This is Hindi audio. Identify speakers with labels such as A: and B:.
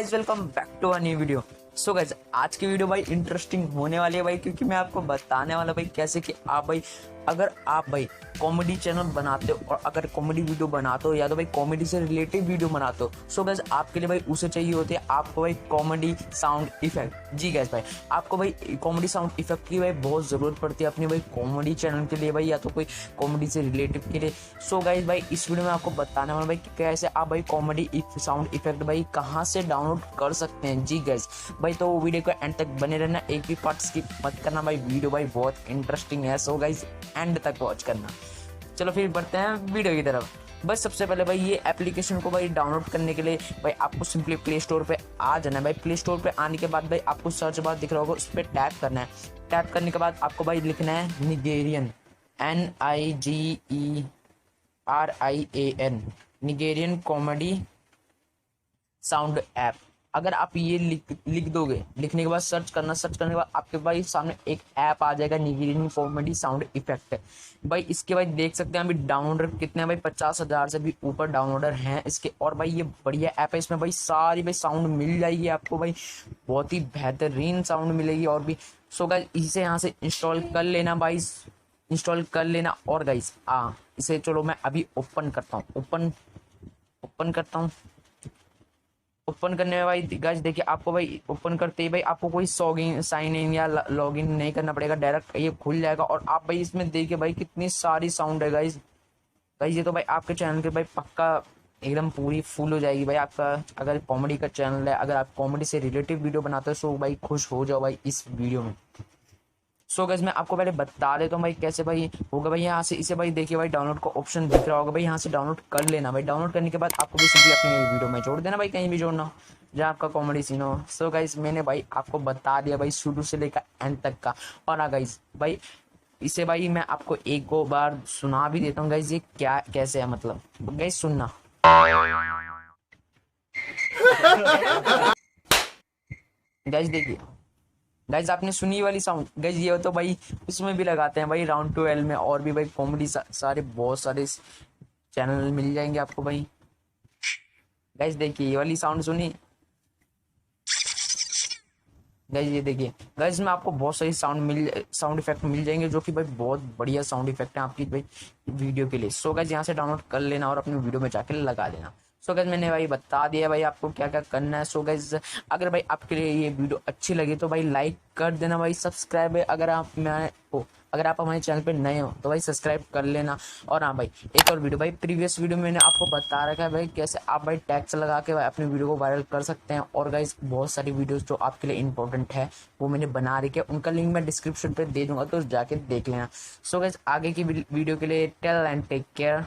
A: Guys welcome back to a new video. So guys आज की वीडियो भाई इंटरेस्टिंग होने वाली है भाई, क्योंकि मैं आपको बताने वाला भाई कैसे कि आप भाई अगर आप भाई कॉमेडी चैनल बनाते हो और अगर कॉमेडी वीडियो बनाते हो या तो भाई कॉमेडी से रिलेटेड वीडियो बनाते हो, सो गाइज आपके लिए भाई उसे चाहिए होते हैं आपको भाई कॉमेडी साउंड इफेक्ट। जी गाइज भाई आपको भाई कॉमेडी साउंड इफेक्ट की भाई बहुत ज़रूरत पड़ती है अपनी भाई कॉमेडी चैनल के लिए भाई, या तो कोई कॉमेडी से रिलेटेड के लिए। सो गाइज भाई इस वीडियो में आपको बताने वाला भाई कि कैसे आप भाई कॉमेडी साउंड इफेक्ट भाई कहाँ से डाउनलोड कर सकते हैं। जी गाइज भाई तो वीडियो को एंड तक बने रहना, एक भी पार्ट स्किप मत करना भाई, वीडियो भाई बहुत इंटरेस्टिंग है। सो गाइज एंड तक वॉच करना। चलो फिर बढ़ते हैं वीडियो की तरफ। बस सबसे पहले भाई ये एप्लीकेशन को भाई डाउनलोड करने के लिए भाई आपको सिंपली प्ले स्टोर पे आ जाना है। भाई प्ले स्टोर पे आने के बाद भाई आपको सर्च बार दिख रहा होगा, उस पर टैप करना है। टैप करने के बाद आपको भाई लिखना है निगेरियन, NIGERIAN, निगेरियन कॉमेडी साउंड ऐप। अगर आप ये लिख दोगे, लिखने के बाद सर्च करना, सर्च करने के बाद आपके भाई सामने एक ऐप आ जाएगा निगेरियन कॉमेडी साउंड इफेक्ट। भाई इसके भाई देख सकते हैं अभी डाउनलोडर कितने हैं भाई, 50,000 से भी ऊपर डाउनलोडर हैं इसके। और भाई ये बढ़िया ऐप है, इसमें भाई सारी भाई साउंड मिल जाएगी आपको भाई, बहुत ही बेहतरीन साउंड मिलेगी। और भी सो गाइस इसे यहाँ से इंस्टॉल कर लेना भाई, इंस्टॉल कर लेना। और गाइस इसे चलो मैं अभी ओपन करता हूँ, ओपन करता हूँ। ओपन करने में भाई गाइस देखिए आपको भाई ओपन करते ही भाई आपको कोई साइन इन या लॉग इन नहीं करना पड़ेगा, डायरेक्ट ये खुल जाएगा। और आप भाई इसमें देखिए भाई कितनी सारी साउंड है गाइस। गाइस ये तो भाई आपके चैनल के भाई पक्का एकदम पूरी फुल हो जाएगी भाई आपका। अगर कॉमेडी का चैनल है, अगर आप कॉमेडी से रिलेटिव वीडियो बनाते हो, सो भाई खुश हो जाओ भाई इस वीडियो में। सो गाइस मैं आपको पहले बता देता हूँ भाई कैसे भाई होगा। भाई यहाँ से इसे भाई देखिए भाई डाउनलोड का ऑप्शन दिख रहा होगा भाई, यहाँ से डाउनलोड कर लेना भाई। डाउनलोड करने के बाद आपको भी सिंपली अपनी वीडियो में जोड़ देना भाई, कहीं भी जोड़ना हो जहाँ आपका कॉमेडी सीन हो। सो गाइस मैंने भाई आपको बता दिया भाई शुरू से लेकर एंड तक का। और हाँ गाइस भाई इसे भाई मैं आपको एक दो बार सुना भी देता हूँ गाइस ये क्या कैसे है, मतलब गाइस सुनना। गाइस देखिए गाइज आपने सुनी वाली साउंड, गाइज ये तो भाई उसमें भी लगाते हैं भाई राउंड 12 में, और भी भाई कॉमेडी सारे बहुत सारे चैनल मिल जाएंगे आपको भाई। गाइज देखिए ये वाली साउंड सुनी गाइज, ये देखिए गाइज में आपको बहुत सारी साउंड इफेक्ट मिल जाएंगे, जो कि भाई बहुत बढ़िया साउंड इफेक्ट है आपकी भाई वीडियो के लिए। सो गाइज यहाँ से डाउनलोड कर लेना और अपनी वीडियो में जाके लगा देना। सो गाइज मैंने भाई बता दिया भाई आपको क्या क्या करना है। सो गाइज अगर भाई आपके लिए ये वीडियो अच्छी लगी तो भाई लाइक कर देना भाई, सब्सक्राइब अगर आप हमारे चैनल पे नए हो तो भाई सब्सक्राइब कर लेना। और हाँ भाई एक और वीडियो भाई, प्रीवियस वीडियो में मैंने आपको बता रखा है भाई कैसे आप भाई टैग्स लगा के भाई अपनी वीडियो को वायरल कर सकते हैं। और गाइस बहुत सारी वीडियोस जो आपके लिए इंपॉर्टेंट है वो मैंने बना रखी है, उनका लिंक मैं डिस्क्रिप्शन पे दे दूंगा, तो जाके देख लेना। सो गाइस आगे की वीडियो के लिए टेल एंड टेक केयर।